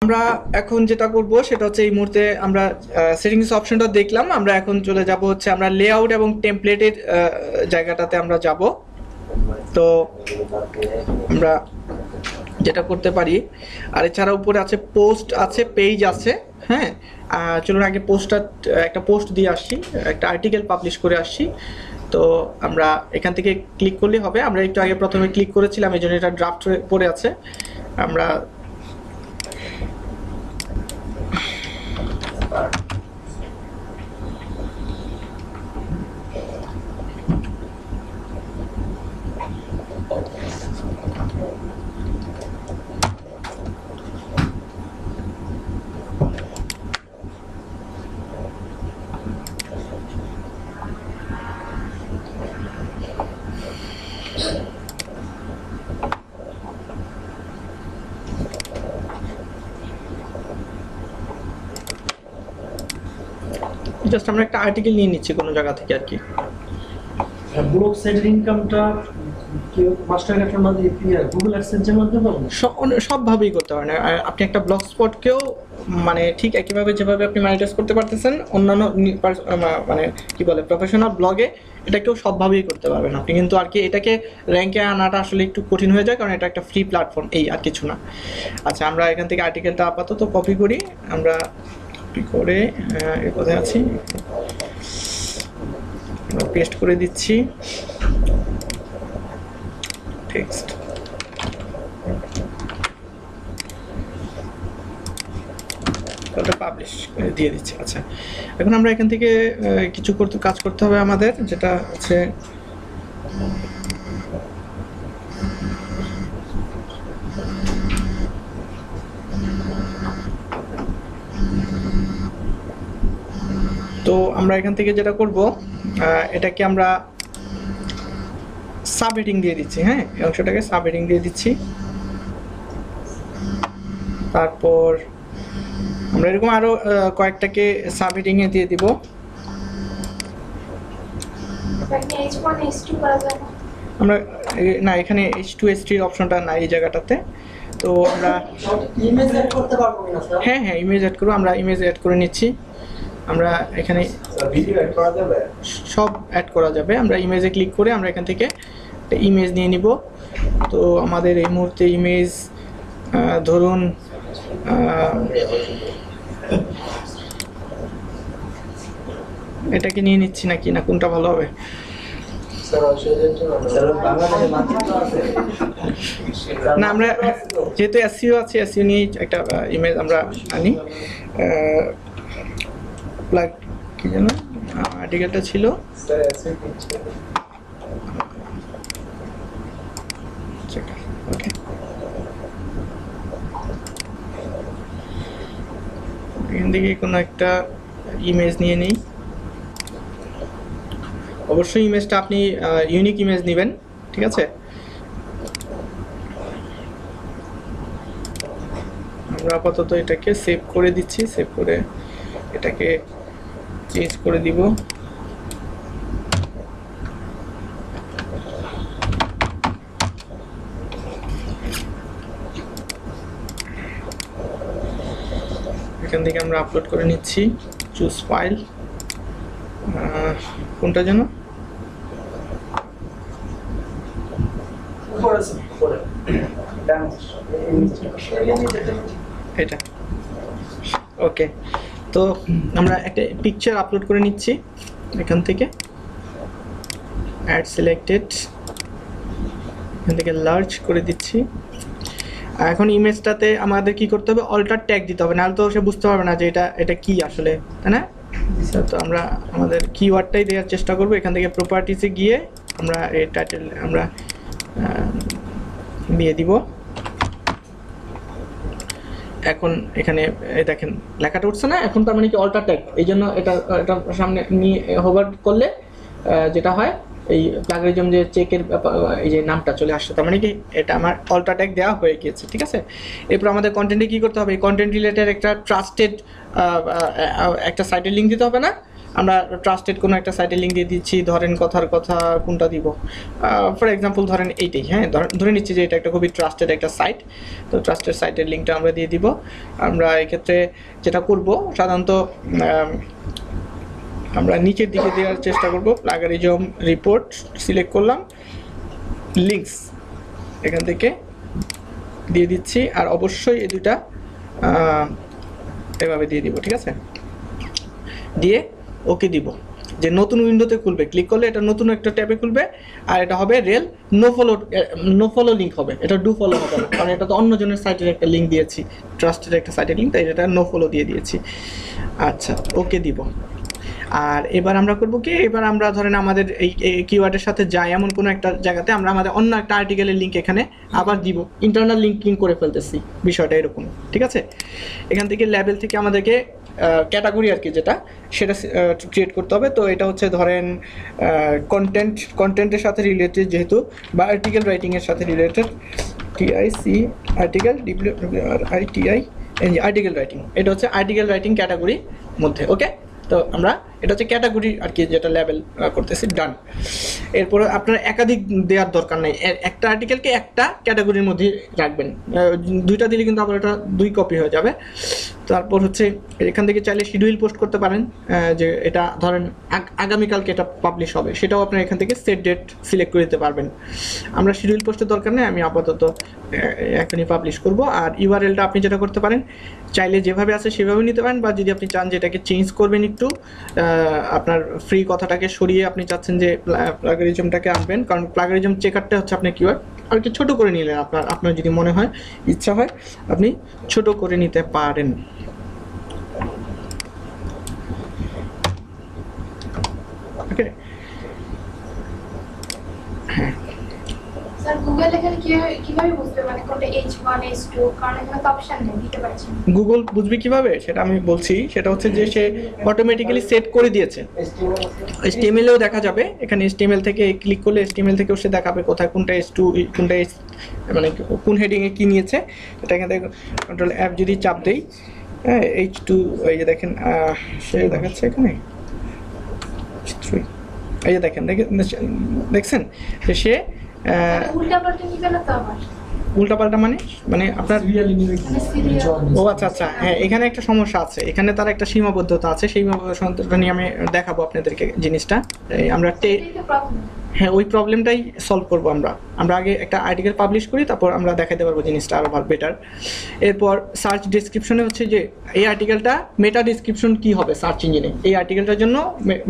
আমরা এখন যেটা করব সেটা হচ্ছে এই মুহূর্তে আমরা সেটিংস অপশনটা দেখলাম। আমরা এখন চলে যাব হচ্ছে আমরা লেআউট এবং টেমপ্লেটের জায়গাটাতে আমরা যাব। তো আমরা যেটা করতে পারি, আর এছাড়া উপরে আছে পোস্ট আছে, পেজ আছে। হ্যাঁ, চলুন আগে একটা পোস্ট দিয়ে আসছি, একটা আর্টিকেল পাবলিশ করে আসছি। তো আমরা এখান থেকে ক্লিক করলেই হবে। আমরা একটু আগে প্রথমে ক্লিক করেছিলাম, এই জন্য এটা ড্রাফট পড়ে আছে। আমরা জাস্ট আমরা একটা আর্টিকেল নিয়ে নিচ্ছি কোনো জায়গা থেকে আর কি। ব্লগ সাইটের ইনকামটা কি মাস্টার কার্ডের মাধ্যমে গুগল অ্যাডসেন্সের মাধ্যমে পাবেন? সবভাবেই করতে পারেন। আপনি একটা ব্লগ স্পটকেও মানে ঠিক একইভাবে যেভাবে আপনি মনিটাইজ করতে পারতেছেন অন্যান্য মানে কি বলে প্রফেশনাল ব্লগে, এটাকেও সবভাবেই করতে পারবেন আপনি। কিন্তু আর কি এটাকে র্যাঙ্কে আনাটা আসলে একটু কঠিন হয়ে যায়, কারণ এটা একটা ফ্রি প্ল্যাটফর্ম, এই আর কিছু না। আচ্ছা, আমরা এখান থেকে আর্টিকেলটা আপাতত কপি করি। আমরা কপি করে কোথায় আছি, পেস্ট করে দিচ্ছি টেক্সট। ওটা পাবলিশ দিয়ে দিচ্ছি। আচ্ছা, এখন আমরা এখান থেকে কিছু কাজ করতে হবে আমাদের, যেটা হচ্ছে তো আমরা এখান থেকে যেটা করব, এটাকে আমরা সাব হেডিং দিয়ে দিচ্ছি। হ্যাঁ, এই অংশটাকে সাব হেডিং দিয়ে দিচ্ছি। তারপর আমরা এরকম আরো কয়েকটাকে সাব হেডিং এ দিয়ে দিব। আমরা না, এখানে H2 H3 এর অপশনটা নাই এই জায়গাটাতে। তো আমরা ইমেজ অ্যাড করতে পারবো না স্যার? হ্যাঁ, ইমেজ অ্যাড করব। আমরা ইমেজ অ্যাড করে নিচ্ছি। আমরা এখানে ভিডিও অ্যাড করা যাবে, সব অ্যাড করা যাবে। আমরা ইমেজে ক্লিক করে আমরা এখান থেকে একটা ইমেজ নিয়ে নিব। তো আমাদের এই মুহূর্তে ইমেজ ধরুন এটাকে নিয়ে নিচ্ছি নাকি, না কোনটা ভালো হবে? না, আমরা যেহেতু এসইও আছে, এসইও নিয়ে একটা ইমেজ আমরা আনি। প্লাগ কি যেন আর্টিকেলটা ছিল, ওকে। এখান থেকে কোনো একটা ইমেজ নিয়ে নিই। অবশ্যই ইমেজটা আপনি ইউনিক ইমেজ নেবেন, ঠিক আছে? আমরা আপাতত এটাকে সেভ করে দিচ্ছি। সেভ করে এটাকে চেঞ্জ করে দিব। এখান থেকে আমরা আপলোড করে নিচ্ছি। চুজ ফাইল, কোনটা যেন এটা, ওকে। তো আমরা একটা পিকচার আপলোড করে নিচ্ছি এখান থেকে, অ্যাড সিলেক্টেড, এখান থেকে লার্জ করে দিচ্ছি। এখন ইমেজটাতে আমাদের কি করতে হবে, অল্টার ট্যাগ দিতে হবে, নাহলে তো সে বুঝতে পারবে না যে এটা কি আসলে, তাই না? তো আমরা আমাদের কিওয়ার্ডটাই দেওয়ার চেষ্টা করব। এখান থেকে প্রপার্টিসে গিয়ে আমরা এই টাইটেল আমরা দিয়ে দিব। এখন এখানে দেখেন লেখাটা উঠছে না, এখন তার মানে কি অল্টার ট্যাগ, এই জন্য এটা সামনে নিয়ে হোভার করলে যেটা হয়, এই প্লাগরিজম যে চেকের এই যে নামটা চলে আসছে, তার মানে কি এটা আমার অল্টার ট্যাগ দেওয়া হয়ে গিয়েছে, ঠিক আছে? এরপর আমাদের কন্টেন্টে কি করতে হবে, এই কন্টেন্ট রিলেটেড একটা ট্রাস্টেড একটা সাইটের লিঙ্ক দিতে হবে না? আমরা ট্রাস্টেড কোনো একটা সাইটের লিঙ্ক দিয়ে দিচ্ছি, ধরেন কথার কথা কোনটা দিব, ফর এক্সাম্পল ধরেন এইটাই, হ্যাঁ ধরে নিচ্ছি যে এটা একটা খুবই ট্রাস্টেড একটা সাইট, তো ট্রাস্টেড সাইটের লিঙ্কটা আমরা দিয়ে দিব। আমরা এক্ষেত্রে যেটা করব সাধারণত আমরা নিচের দিকে দেওয়ার চেষ্টা করব, প্লাগারিজম রিপোর্ট সিলেক্ট করলাম, লিঙ্কস এখান থেকে দিয়ে দিচ্ছি, আর অবশ্যই এই দুটা এভাবে দিয়ে দিব, ঠিক আছে, দিয়ে ওকে দিব। যে নতুন উইন্ডোতে খুলবে, ক্লিক করলে এটা নতুন একটা ট্যাবে খুলবে, আর এটা হবে রেল নো ফলো লিঙ্ক হবে, এটা ডু ফলো হবে না, কারণ এটা তো অন্য জনের সাইটের একটা লিঙ্ক দিয়েছি, ট্রাস্টেড একটা সাইটের লিঙ্ক, তাই এটা নো ফলো দিয়ে দিয়েছি। আচ্ছা ওকে দিব। আর এবার আমরা করব কি, এবার আমরা ধরেন আমাদের এই কিওয়ার্ডের সাথে যায় এমন কোনো একটা জায়গাতে আমরা আমাদের অন্য একটা আর্টিকেলের লিঙ্ক এখানে আবার দিব, ইন্টারনাল লিঙ্কিং করে ফেলতেছি, বিষয়টা এরকম, ঠিক আছে। এখান থেকে লেভেল থেকে আমাদেরকে ক্যাটাগরি আর কি যেটা সেটা ক্রিয়েট করতে হবে। তো এটা হচ্ছে ধরেন কন্টেন্টের সাথে রিলেটেড যেহেতু, বা আর্টিকেল রাইটিংয়ের সাথে related, TIC article DWRITI article writing, এটা হচ্ছে আর্টিকেল রাইটিং ক্যাটাগরি মধ্যে, ওকে। তো আমরা এটা হচ্ছে ক্যাটাগরি আর কি যেটা লেভেল করতেছি, ডান। এরপরে আপনার একাধিক দেওয়ার দরকার নেই, একটা আর্টিকেলকে একটা ক্যাটাগরির মধ্যে রাখবেন, দুইটা দিলে কিন্তু আবার এটা 2 কপি হয়ে যাবে। তারপর হচ্ছে এখান থেকে চাইলে শিডিউল পোস্ট করতে পারেন, যে এটা ধরেন আগামীকালকে এটা পাবলিশ হবে, সেটাও আপনার এখান থেকে সেট ডেট সিলেক্ট করে দিতে পারবেন। আমরা শিডিউল পোস্টের দরকার নেই, আমি আপাতত এখনই পাবলিশ করব। আর ইউআরএলটা আপনি যেটা করতে পারেন, চাইলে যেভাবে আছে সেভাবে নিতে পারেন, বা যদি আপনি চান যে এটাকে চেঞ্জ করবেন একটু, আপনার ফ্রি কথাটাকে সরিয়ে আপনি চাচ্ছেন যে প্লাগারিজমটাকে আনবেন, কারণ প্লাগারিজম চেকারটা হচ্ছে আপনার কিওয়ার্ড, আর একটু ছোটো করে নিলেন, আপনার যদি মনে হয় ইচ্ছা হয় আপনি ছোট করে নিতে পারেন। ওকে, হ্যাঁ স্যার গুগল এখানে কিভাবে বুঝবে মানে কোনটা H1 H2, কারণ এখানে তো অপশন নেই, দিতে পারছি না। গুগল বুঝবে কিভাবে সেটা আমি বলছি, সেটা হচ্ছে যে সে অটোমেটিক্যালি সেট করে দিয়েছে, HTML-এও দেখা যাবে, এখানে HTML থেকে ক্লিক করলে HTML থেকেও সে দেখাবে কোথায় কোনটা H2 কোনটা H, মানে কোন হেডিংয়ে কি নিয়েছে। এটা এখান থেকে কন্ট্রোল F যদি চাপ দেই, হ্যাঁ H2 এই যে দেখেন সে দেখাচ্ছে এখানে H3, এই যে দেখেন দেখছেন সে উল্টাপাল্টা নিবে না তো আবার, উল্টাপাল্টা মানে আপনার ও আচ্ছা হ্যাঁ, এখানে একটা সমস্যা আছে, এখানে তার একটা সীমাবদ্ধতা আছে, সেই সীমাবদ্ধতা নিয়ে আমি দেখাবো আপনাদেরকে জিনিসটা। আমরা হ্যাঁ ওই প্রবলেমটাই সলভ করবো। আমরা আগে একটা আর্টিকেল পাবলিশ করি, তারপর আমরা দেখাতে পারবো জিনিসটা আরও বেটার। এরপর সার্চ ডিসক্রিপশনে হচ্ছে যে এই আর্টিকেলটা মেটা ডিসক্রিপশন কি হবে সার্চ ইঞ্জিনে, এই আর্টিকেলটার জন্য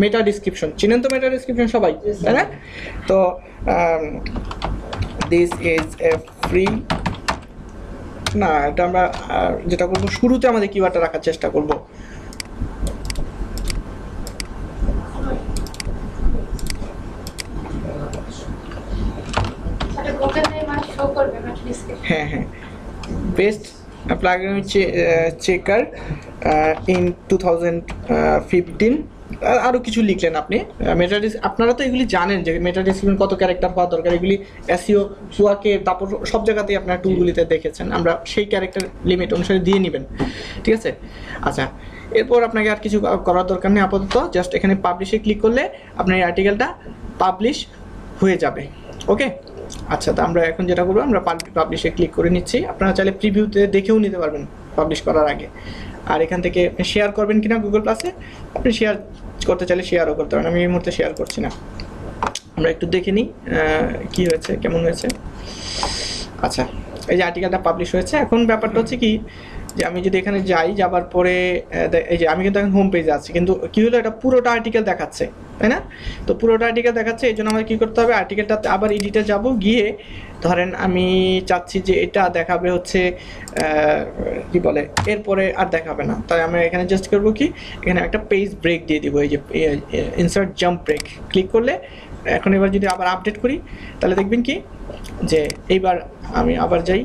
মেটা ডিসক্রিপশন, চিনেন তো মেটা ডিসক্রিপশন সবাই, তাই না? তো দিস ইজ এ ফ্রি, না এটা আমরা যেটা করবো শুরুতে আমাদের কিওয়ার্ডটা রাখার চেষ্টা করবো। হ্যাঁ বেস্ট প্লাগইন চেকার ইন 2015, আরও কিছু লিখলেন আপনি। আপনারা তো এগুলি জানেন যে মেটা ডিসক্রিপশন কত ক্যারেক্টার হওয়া দরকার, এগুলি এসইও সুয়াকে তারপর সব জায়গাতেই আপনারা টুলগুলিতে দেখেছেন, আমরা সেই ক্যারেক্টার লিমিট অনুসারে দিয়ে নেবেন, ঠিক আছে। আচ্ছা এরপর আপনাকে আর কিছু করার দরকার নেই আপাতত, জাস্ট এখানে পাবলিশে ক্লিক করলে আপনার এই আর্টিকেলটা পাবলিশ হয়ে যাবে, ওকে। আচ্ছা তো আমরা এখন যেটা করবো, আমরা পাবলিশে ক্লিক করে নিচ্ছি, আপনারা চাইলে প্রিভিউতে দেখেও নিতে পারবেন পাবলিশ করার আগে। আর এখান থেকে আপনি শেয়ার করবেন কিনা গুগল প্লাসে, আপনি শেয়ার করতে চাইলে শেয়ারও করতে পারেন, আমি এই মুহূর্তে শেয়ার করছি না। আমরা একটু দেখে নিই কী হয়েছে, কেমন হয়েছে। আচ্ছা এই যে আর্টিকেলটা পাবলিশ হয়েছে, এখন ব্যাপারটা হচ্ছে কি যে আমি যদি এখানে যাবার পরে এই যে আমি কিন্তু এখন হোম পেজে আছি, কিন্তু কী হলো এটা পুরোটা আর্টিকেল দেখাচ্ছে, তাই না? তো পুরোটা আর্টিকেল দেখাচ্ছে, এই জন্য আমাকে কী করতে হবে, আর্টিকেলটাতে আবার এডিটে যাব, গিয়ে ধরেন আমি চাচ্ছি যে এটা দেখাবে হচ্ছে কি বলে, এরপরে আর দেখাবে না, তাই আমরা এখানে জাস্ট করবো কি, এখানে একটা পেজ ব্রেক দিয়ে দিব, এই যে ইনসার্ট জাম্প ব্রেক ক্লিক করলে এখন এবার যদি আবার আপডেট করি তাহলে দেখবেন কি যে এইবার আমি আবার যাই,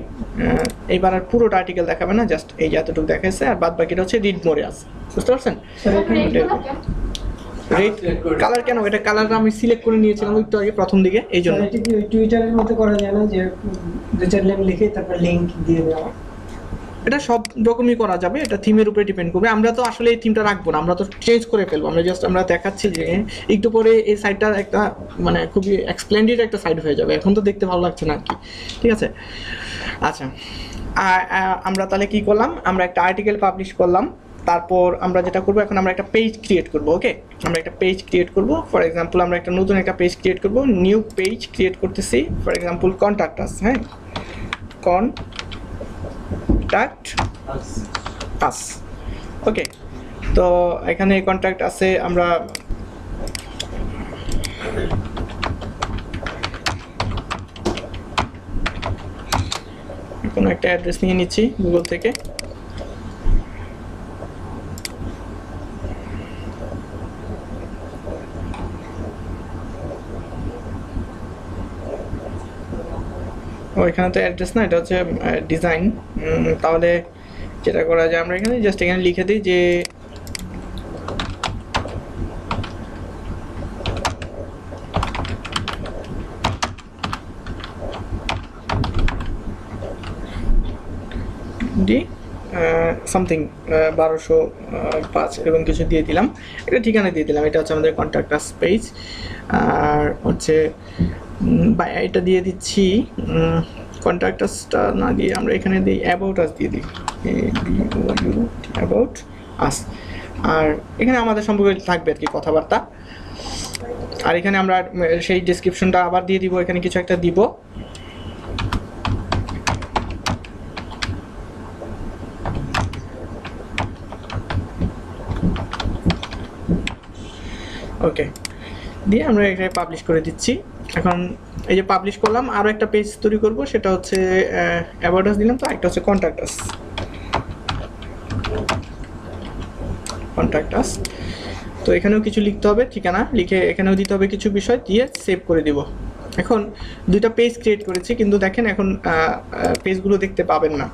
এইবার আর পুরোটা আর্টিকেল দেখাবে না, জাস্ট এই যে এতটুকু দেখাচ্ছে, আর বাদ বাকিটা হচ্ছে রিড মোরে আছে, বুঝতে পারছেন? রেড কালার কেন, এটা কালারটা আমি সিলেক্ট করে নিয়েছিলাম একটু আগে প্রথম দিকে, এই জন্য। এটা কি টুইটারের মতো করা যায় না যে দুই চার লাইন লিখে তারপর লিংক দিয়ে দেওয়া? এটা সব রকমই করা যাবে, এটা থিমের উপরে ডিপেন্ড করবে। আমরা তো আসলে এই থিমটা রাখবো না, আমরা তো চেঞ্জ করে ফেলবো। আমরা জাস্ট আমরা দেখাচ্ছি যে একটু পরে এই সাইটটা একটা মানে খুবই এক্সপ্লেন্ডেড একটা সাইট হয়ে যাবে, এখন তো দেখতে ভালো লাগছে না আর কি, ঠিক আছে। আচ্ছা, আমরা তাহলে কি করলাম, আমরা একটা আর্টিকেল পাবলিশ করলাম, তারপর আমরা যেটা করবো এখন আমরা একটা পেজ ক্রিয়েট করবো। ওকে, আমরা একটা পেজ ক্রিয়েট করব। ফর এক্সাম্পল আমরা একটা নতুন একটা পেজ ক্রিয়েট করব, নিউ পেজ ক্রিয়েট করতেছি। ফর এক্সাম্পল কন্ট্যাক্ট আস, হ্যাঁ, কন্ট্যাক্ট আস। ওকে, তো এখানে কন্ট্যাক্ট আছে, আমরা কোনো একটা অ্যাড্রেস নিয়ে নিচ্ছি গুগল থেকে। ও এখানে তো অ্যাড্রেস না, এটা হচ্ছে ডিজাইন। তাহলে যেটা করা যায়, আমরা এখানে জাস্ট এখানে লিখে দিই যে ডি সামথিং 1205 এরকম কিছু দিয়ে দিলাম, এটা ঠিকানা দিয়ে দিলাম। এটা হচ্ছে আমাদের কন্ট্যাক্ট আস পেজ। আর হচ্ছে এটা দিয়ে দিচ্ছি, কন্ট্যাক্ট আসটা না দিয়ে আমরা এখানে দিই অ্যাবাউট আস দিয়ে দিই, অ্যাবাউট আস। আর এখানে আমাদের সম্পর্কে থাকবে আর কি কথাবার্তা। আর এখানে আমরা সেই ডেসক্রিপশনটা আবার দিয়ে দিব, এখানে কিছু একটা দিব। ওকে, দিয়ে আমরা এখানে পাবলিশ করে দিচ্ছি। এখন এই যে পাবলিশ করলাম, আরও একটা পেজ তৈরি করব, সেটা হচ্ছে অ্যাবাউট আস দিলাম, তো একটা হচ্ছে কন্ট্যাক্ট আস, কন্ট্যাক্ট আস। তো এখানেও কিছু লিখতে হবে, ঠিকানা লিখে এখানেও দিতে হবে কিছু বিষয়, দিয়ে সেভ করে দিব। এখন দুইটা পেজ ক্রিয়েট করেছি, কিন্তু দেখেন এখন পেজগুলো দেখতে পাবেন না,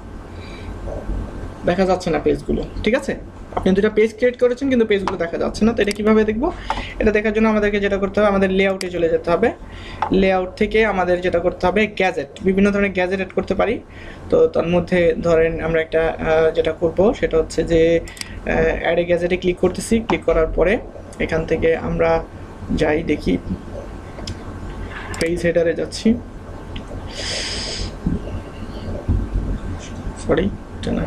দেখা যাচ্ছে না পেজগুলো, ঠিক আছে। আপনি দুটা পেজ ক্রিয়েট করেছেন কিন্তু পেজগুলো দেখা যাচ্ছে না, তো এটা কীভাবে দেখবো? এটা দেখার জন্য আমাদেরকে যেটা করতে হবে, আমাদের লেআউটে চলে যেতে হবে। লেআউট থেকে আমাদের যেটা করতে হবে, গ্যাজেট, বিভিন্ন ধরনের গ্যাজেট এড করতে পারি। তো তার মধ্যে ধরেন আমরা একটা যেটা করব সেটা হচ্ছে যে অ্যাড এ গ্যাজেটে ক্লিক করতেছি। ক্লিক করার পরে এখান থেকে আমরা যাই, দেখি পেজ হেডারে যাচ্ছি, সরি এটা না,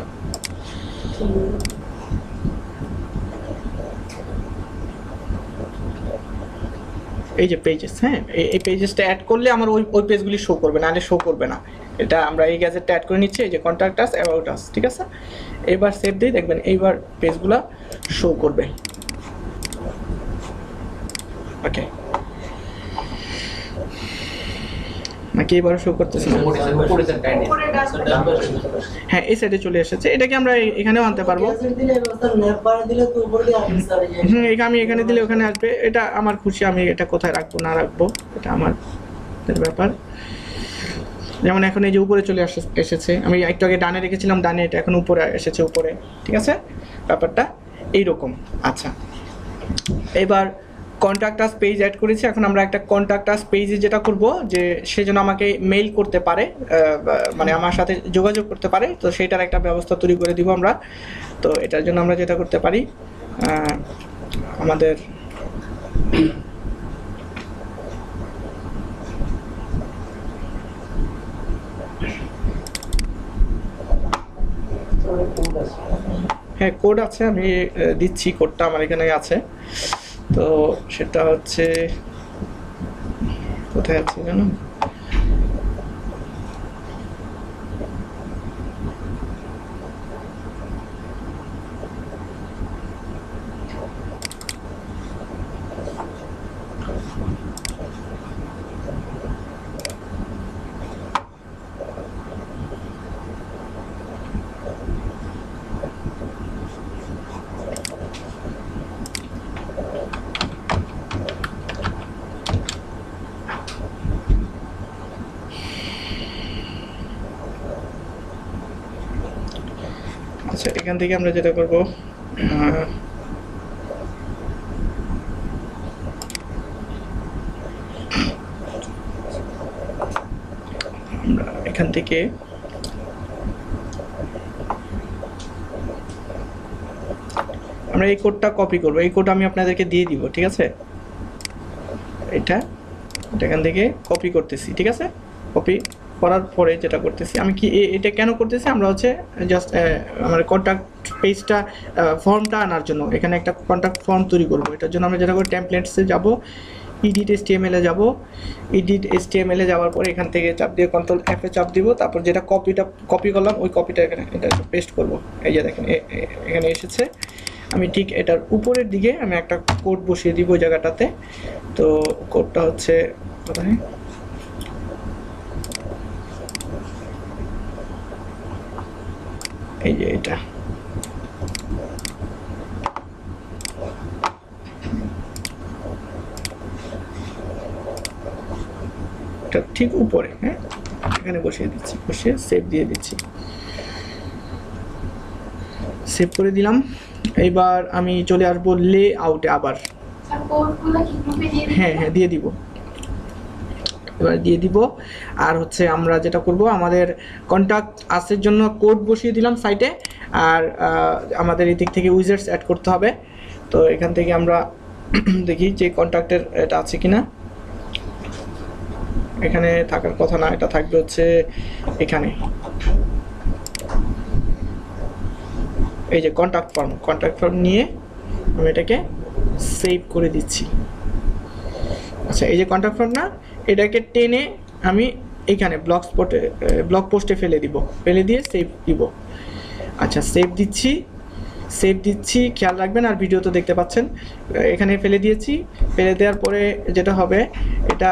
এই যে পেজেস, হ্যাঁ, এই পেজেসটা অ্যাড করলে আমার ওই পেজগুলি শো করবে, নাহলে শো করবে না। এটা আমরা এই গ্যাজেটটা অ্যাড করে নিচ্ছি, এই যে কন্ট্যাক্ট আস, অ্যাবাউট আস, ঠিক আছে। এবার সেভ দিই, দেখবেন এইবার পেজগুলো শো করবে। ওকে, নাকি এবারও শো করতেছে না? হ্যাঁ, এই সাইডে চলে এসেছে। এটাকে আমরা এখানেও আনতে পারবো। আমি এখানে দিলে ওখানে আসবে, এটা আমার খুশি, আমি এটা কোথায় রাখবো না রাখবো এটা আমার ব্যাপার। যেমন এখন এই যে উপরে চলে এসেছে, আমি একটু আগে ডানে রেখেছিলাম ডানে, এটা এখন উপরে এসেছে উপরে, ঠিক আছে, ব্যাপারটা এইরকম। আচ্ছা, এবার কন্ট্যাক্ট আস পেজ অ্যাড করেছি। এখন আমরা একটা কন্ট্যাক্ট আস পেজে যেটা করব, যে সে যেন আমাকে মেইল করতে পারে, মানে আমার সাথে যোগাযোগ করতে পারে, তো সেইটার একটা ব্যবস্থা তৈরি করে দিব আমরা। তো এটার জন্য আমরা যেটা করতে পারি, আমাদের হ্যাঁ কোড আছে, আমি দিচ্ছি, কোডটা আমার এখানে আছে। তো সেটা হচ্ছে কোথায় আছে জানো, আচ্ছা এখান থেকে আমরা যেটা করব, আমরা এখান থেকে আমরা এই কোডটা কপি করব, এই কোড আমি আপনাদেরকে দিয়ে দিব, ঠিক আছে? এটা এখান থেকে কপি করতেছি, ঠিক আছে? কপি করার পরে যেটা করতেছি আমি কি এটা কেন করতেছি, আমরা হচ্ছে জাস্ট আমার কন্ট্যাক্ট পেজটা ফর্মটা আনার জন্য এখানে একটা কন্ট্যাক্ট ফর্ম তৈরি করব। এটার জন্য আমরা যেটা করি টেমপ্লেটসে যাব, এডিট HTML এ যাব, এডিট HTML এ যাওয়ার পরে এখান থেকে চাপ দিয়ে কন্ট্রোল F এ চাপ দিব, তারপর যেটা কপি করলাম ওই কপিটা এখানে এটা পেস্ট করব। এই যে দেখেন এখানে এসেছে। আমি ঠিক এটার উপরের দিকে আমি একটা কোড বসিয়ে দিব ওই জায়গাটাতে। তো কোডটা হচ্ছে কোথায়, এই যে এটা ঠিক উপরে, হ্যাঁ এখানে বসিয়ে দিচ্ছি, বসিয়ে সেভ দিয়ে দিচ্ছি, সেভ করে দিলাম। এইবার আমি চলে আসবো লেআউটে আবার। স্যার কোডগুলো কি গ্রুপে দিয়ে দিবেন? হ্যাঁ দিয়ে দিব, এবার দিয়ে দিব। আর হচ্ছে আমরা যেটা করব, আমাদের কন্ট্যাক্ট আসের জন্য কোড বসিয়ে দিলাম সাইটে, আর আমাদের এই দিক থেকে উইজার্ডস অ্যাড করতে হবে। তো এখান থেকে আমরা দেখি যে কন্ট্যাক্টের এটা আছে কিনা। এখানে থাকার কথা না, এটা থাকবে হচ্ছে এখানে, এই যে কন্ট্যাক্ট ফর্ম নিয়ে আমি এটাকে সেভ করে দিচ্ছি। আচ্ছা এই যে কন্ট্যাক্ট ফর্ম না, এটাকে টেনে আমি এখানে ব্লগ পোস্টে ফেলে দিব, ফেলে দিয়ে সেভ দিব। আচ্ছা সেভ দিচ্ছি, খেয়াল রাখবেন। আর ভিডিও তো দেখতে পাচ্ছেন, এখানে ফেলে দিয়েছি। ফেলে দেওয়ার পরে যেটা হবে, এটা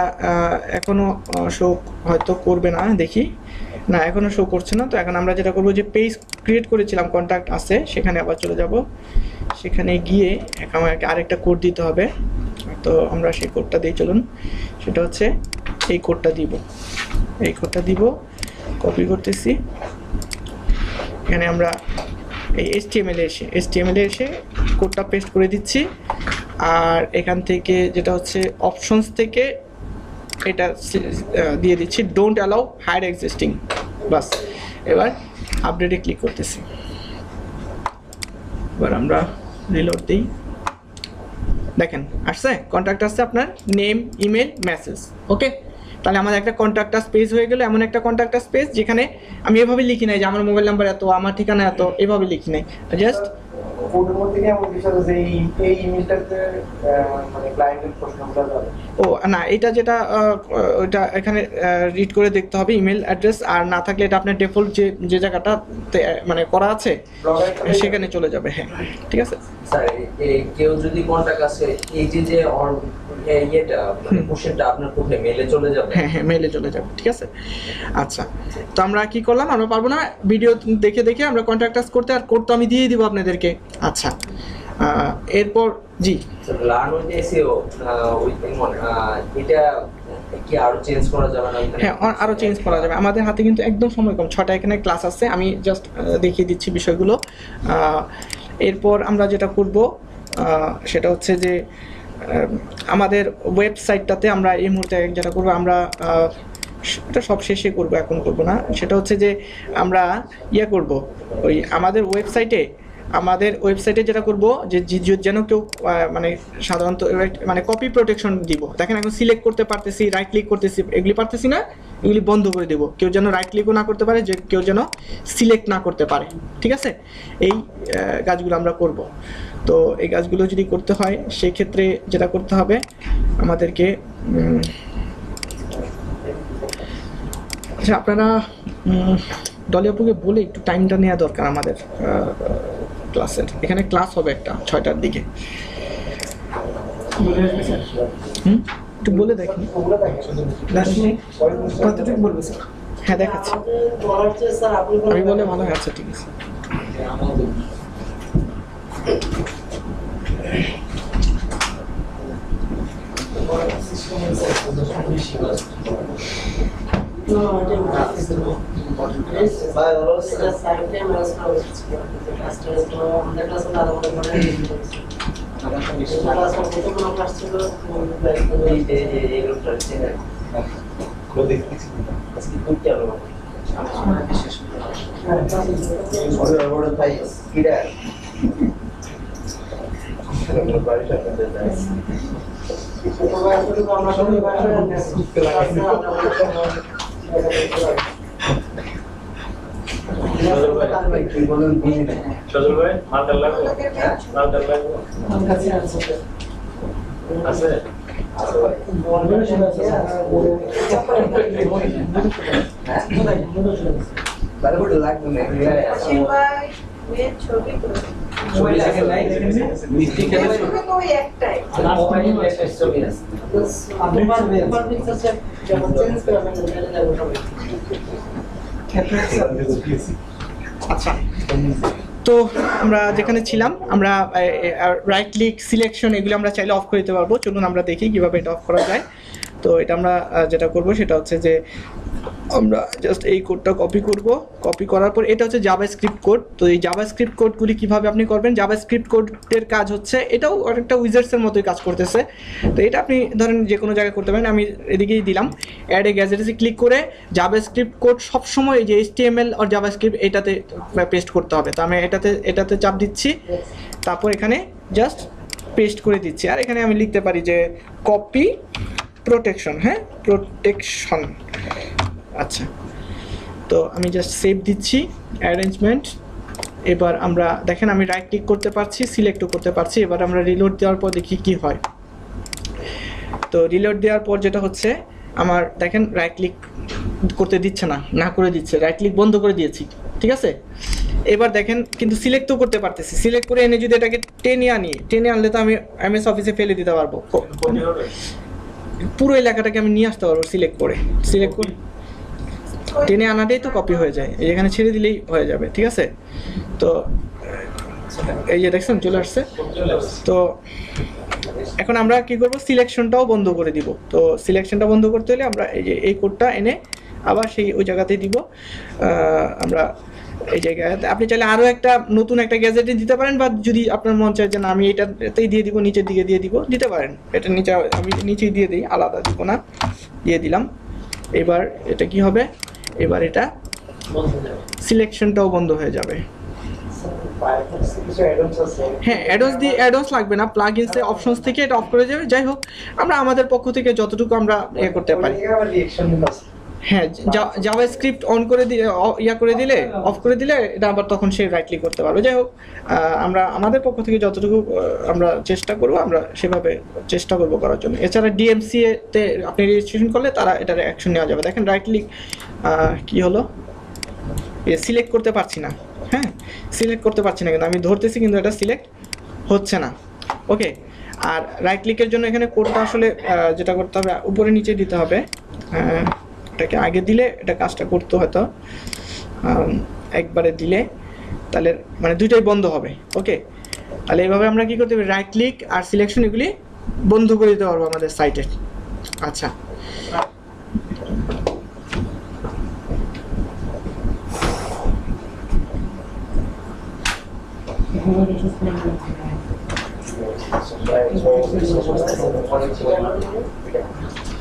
এখনও শো হয়তো করবে না, দেখি না এখনও শো করছে না। তো এখন আমরা যেটা করবো, যে পেজ ক্রিয়েট করেছিলাম কন্ট্যাক্ট আছে সেখানে আবার চলে যাব। সেখানে গিয়ে আমাকে আরেকটা কোড দিতে হবে। তো আমরা সেই কোডটা দিয়ে চলুন, সেটা হচ্ছে এই কোডটা দিব, কপি করতেছি। এখানে আমরা এই HTML এ এসে কোডটা পেস্ট করে দিচ্ছি। আর এখান থেকে যেটা হচ্ছে অপশনস থেকে এটা দিয়ে দিচ্ছি, ডোন্ট অ্যালাউ হাইড এক্সিস্টিং, বাস। এবার আপডেটে ক্লিক করতেছি। এবার আমরা রিলোড দিই, দেখেন আসছে কন্ট্যাক্ট আসছে আপনার নেম, ইমেল, মেসেজ। ওকে, তাহলে আমাদের একটা কন্ট্যাক্ট পেজ হয়ে গেল। এমন একটা কন্ট্যাক্ট পেজ যেখানে আমি এভাবে লিখি নাই যে আমার মোবাইল নাম্বার এত, আমার ঠিকানা এত, এভাবে লিখি নাই, জাস্ট কোডের মধ্যে কি এমন বিষয় আছে যে এই ইমেলটাতে মানে ক্লায়েন্টের প্রশ্নগুলো যাবে? ও না, এটা যেটা ওইটা এখানে রিড করে দেখতে হবে ইমেল অ্যাড্রেস, আর না থাকলে এটা আপনার ডিফল্ট যে জায়গাটা মানে করা আছে সেখানে চলে যাবে। হ্যাঁ ঠিক আছে স্যার, কেউ যদি কন্টাক্ট আসে, এই যে ইয়েটা মানে কোশ্চেনটা আপনার কোডে মেলে চলে যাবে? হ্যাঁ মেলে চলে যাবে, ঠিক আছে। আচ্ছা তো আমরা কি করলাম, আমরা পারবো না ভিডিও দেখে আমরা কন্ট্যাক্ট করতে, আর কোড তো আমি দিয়ে দিব আপনাদেরকে। আচ্ছা এরপর জি লার্ন উইথ এসইও উইথ এটা কি আরো চেঞ্জ করা যাবে না? হ্যাঁ আরও চেঞ্জ করা যাবে। আমাদের হাতে কিন্তু একদম সময় কম, 6টা এখানে ক্লাস আছে, আমি জাস্ট দেখিয়ে দিচ্ছি বিষয়গুলো। এরপর আমরা যেটা করব সেটা হচ্ছে যে আমাদের ওয়েবসাইটটাতে আমরা এই মুহূর্তে যেটা করব, আমরা এটা সব শেষে করব, এখন করব না। সেটা হচ্ছে যে আমরা করব ওই আমাদের ওয়েবসাইটে যেটা করব, যে যেন কেউ মানে সাধারণত মানে কপি প্রোটেকশন দিব। দেখেন এখন সিলেক্ট করতে পারতেছি, রাইট ক্লিক করতেছি, এগুলি পারতেছি না, এগুলি বন্ধ করে দেব। কেউ যেন রাইট ক্লিকও না করতে পারে, যে কেউ যেন সিলেক্ট না করতে পারে, ঠিক আছে। এই কাজগুলো আমরা করব। তো এই কাজগুলো যদি করতে হয়, সেই ক্ষেত্রে যেটা করতে হবে আমাদেরকে, আচ্ছা আপনারা ডলি আপুকে বলে একটু টাইমটা নেওয়া দরকার আমাদের ক্লাসের। এখানে ক্লাস হবে একটা 6টার দিকে, একটু বলে দেখেন। কতটুকু বলবে স্যার? হ্যাঁ দেখাচ্ছি, আমি বলে ভালো হয়। আচ্ছা ঠিক আছে। আমরা সবাই সজল ভাই মালটা লাগবে মালটা লাগবে আমার কাছে আছে আছে মিষ্টি খেলে আচ্ছা, তো আমরা যেখানে ছিলাম আমরা রাইট ক্লিক সিলেকশন এগুলো আমরা চাইলে অফ করে দিতে পারবো। চলুন আমরা দেখি কিভাবে এটা অফ করা যায়। তো এটা আমরা যেটা করব সেটা হচ্ছে যে আমরা জাস্ট এই কোডটা কপি করব। কপি করার পর এটা হচ্ছে জাভাস্ক্রিপ্ট কোড। তো এই জাভাস্ক্রিপ্ট কোডগুলি কিভাবে আপনি করবেন, জাভাস্ক্রিপ্ট কোডের কাজ হচ্ছে এটাও অনেকটা উইজার্ডসের মতোই কাজ করতেছে। তো এটা আপনি ধরেন যে কোনো জায়গায় করতে পারেন। আমি এদিকেই দিলাম অ্যাড এ গ্যাজেটসে ক্লিক করে জাভাস্ক্রিপ্ট কোড সবসময় এই যে HTML আর জাভাস্ক্রিপ্ট এটাতে পেস্ট করতে হবে। তো আমি এটাতে চাপ দিচ্ছি, তারপর এখানে জাস্ট পেস্ট করে দিচ্ছি। আর এখানে আমি লিখতে পারি যে কপি প্রোটেকশন, হ্যাঁ প্রোটেকশন। আচ্ছা, তো আমি জাস্ট সেভ দিচ্ছি অ্যারেঞ্জমেন্ট। এবার আমরা দেখেন আমি রাইট ক্লিক করতে পারছি, সিলেক্টও করতে পারছি। এবার আমরা রিলোড দেওয়ার পর দেখি কি হয়। তো রিলোড দেওয়ার পর যেটা হচ্ছে আমার দেখেন রাইট ক্লিক করতে দিচ্ছে না, না করে দিচ্ছে, রাইট ক্লিক বন্ধ করে দিয়েছি, ঠিক আছে। এবার দেখেন কিন্তু সিলেক্ট তো করতে পারতেছি। সিলেক্ট করে এনে যদি এটাকে টেনে আনলে তো আমি MS অফিসে ফেলে দিতে পারবো। পুরো এলাকাটাকে আমি নিয়ে আসতে পারবো সিলেক্ট করে টেনে আনাটাই তো কপি হয়ে যায়। এখানে ছেড়ে দিলেই হয়ে যাবে, ঠিক আছে। তো এই যে দেখছেন চলে আসছে। তো এখন আমরা কি করব, সিলেকশনটাও বন্ধ করে দিব। তো সিলেকশনটা বন্ধ করতে হলে আমরা এই যে এই কোডটা এনে আবার সেই ওই জায়গাতেই দিব। আমরা এই জায়গায় আপনি চাইলে আরও একটা নতুন একটা গ্যাজেটে দিতে পারেন, বা যদি আপনার মন চায় যে না আমি এটাতেই দিয়ে দিব, নিচের দিকে দিয়ে দিব, দিতে পারেন। এটা নিচে আমি নিচেই দিয়ে দিই, আলাদা দিব না, দিয়ে দিলাম। এবার এটা কি হবে, এবার এটা সিলেকশনটাও বন্ধ হয়ে যাবে। হ্যাঁ, অ্যাডন্স লাগবে না, প্লাগ ইনসে অপশনস থেকে এটা অফ করে যাবে। যাই হোক, আমরা আমাদের পক্ষ থেকে যতটুকু আমরা করতে পারি। হ্যাঁ, জাভাস্ক্রিপ্ট অন করে দিয়ে অফ করে দিলে এটা আবার তখন সে রাইট ক্লিক করতে পারবে। যাই হোক, আমরা আমাদের পক্ষ থেকে যতটুকু আমরা চেষ্টা করব, আমরা সেভাবে চেষ্টা করব করার জন্য। এছাড়া DMCA তে আপনি রেজিস্ট্রেশন করলে তারা এটার অ্যাকশন নেওয়া যাবে। দেখেন রাইট ক্লিক কি হলো, সিলেক্ট করতে পারছি না। হ্যাঁ, সিলেক্ট করতে পারছি না, কিন্তু আমি ধরতেছি কিন্তু এটা সিলেক্ট হচ্ছে না। ওকে, আর রাইট ক্লিকের জন্য এখানে কোডটা আসলে যেটা করতে হবে উপরে নিচে দিতে হবে। এটাকে আগে দিলে এটা কাজটা করতে হতো, একবারে দিলে তাহলে মানে দুইটাই বন্ধ হবে। ওকে, তাহলে এইভাবে আমরা কি করতে হবে, রাইট ক্লিক আর সিলেকশন এগুলি বন্ধ করে দিতে পারবো আমাদের সাইটে। আচ্ছা,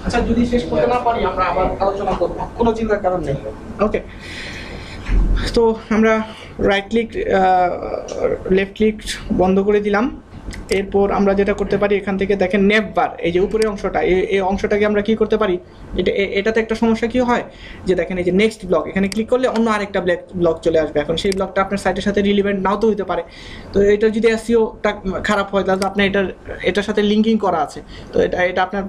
আচ্ছা যদি শেষ করতে না পারি আমরা আবার আলোচনা করব, কোনো চিন্তার কারণ নেই। ওকে, তো আমরা রাইট ক্লিক লেফট ক্লিক বন্ধ করে দিলাম। এরপর আমরা যেটা করতে পারি, এখান থেকে দেখেন নেভ বার, এই যে উপরের অংশটা, এই অংশটাকে আমরা কি করতে পারি, এটাতে একটা সমস্যা কি হয় যে দেখেন এই যে নেক্সট ব্লক, এখানে ক্লিক করলে অন্য আরেকটা ব্লক চলে আসবে। এখন সেই ব্লকটা আপনার সাইটের সাথে রিলেভেন্ট নাও তো হতে পারে। তো এটা যদি SEO-টা খারাপ হয় তাহলে আপনার এটার সাথে লিঙ্কিং করা আছে, তো এটা আপনার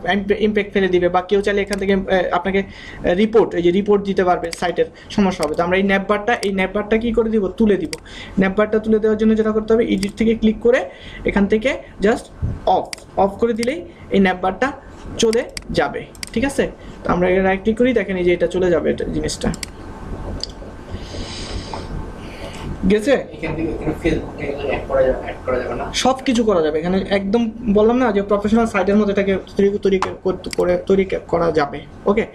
ইম্প্যাক্ট ফেলে দিবে। বা কেউ চাইলে এখান থেকে আপনাকে রিপোর্ট দিতে পারবে, সাইটের সমস্যা হবে। তো আমরা এই ন্যাপবারটা কি করে দিব, তুলে দিব। ন্যাপবারটা তুলে দেওয়ার জন্য যেটা করতে হবে, এডিট থেকে ক্লিক করে এখান থেকে জাস্ট অফ করে দিলেই এই ন্যাপবারটা চলে যাবে, ঠিক আছে। তো আমরা রাইট ক্লিক করি, দেখেন এই যে এটা চলে যাবে, এটা জিনিসটা গেছে। সব কিছু করা যাবে এখানে, একদম বললাম না যে প্রফেশনাল সাইটের মধ্যে এটাকে তৈরি করা যাবে। ওকে,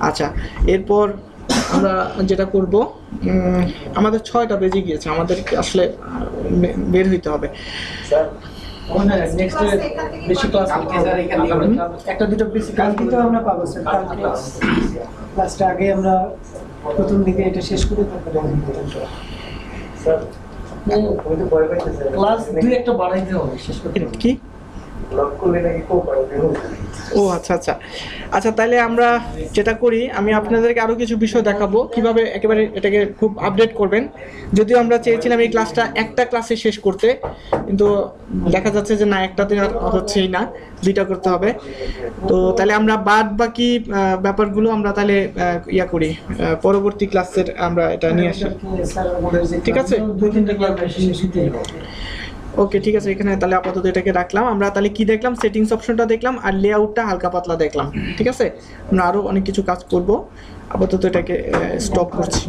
আচ্ছা, এরপর আমরা যেটা করব, আমাদের 6টা বেজে গিয়েছে, আমাদেরকে আসলে বের হইতে হবে। বেশি ক্লাস একটা দুটো বেশি কালকে তো আমরা পাবো স্যার। কালকে ক্লাসটা আগে আমরা প্রথম দিকে এটা শেষ করে তারপরে স্যার ওই তো ভয় পাইতেছে ক্লাস 2 একটা বাড়াইতে হবে শেষ করতে হবে। কি লক করলে নাকি খুব ও আচ্ছা আচ্ছা আচ্ছা, তাহলে আমরা যেটা করি, আমি আপনাদেরকে আরো কিছু বিষয় দেখাবো কিভাবে একেবারে এটাকে খুব আপডেট করবেন। যদিও আমরা চেয়েছিলাম এই ক্লাসটা একটা ক্লাসে শেষ করতে, কিন্তু দেখা যাচ্ছে যে না, একটাতে হচ্ছেই না, দুইটা করতে হবে। তো তাহলে আমরা বাদ বাকি ব্যাপারগুলো আমরা তাহলে ইয়া করি, পরবর্তী ক্লাসের আমরা এটা নিয়ে আসি। স্যার আমাদের যে ঠিক আছে। 2-3টা ক্লাস শেষ দিতেই হবে। ওকে ঠিক আছে, এখানে তাহলে আপাতত এটাকে রাখলাম। আমরা তাহলে কি দেখলাম, সেটিংস অপশনটা দেখলাম আর লেআউটটা হালকা পাতলা দেখলাম। ঠিক আছে, আমরা আরো অনেক কিছু কাজ করব, আপাতত এটাকে স্টপ করছি।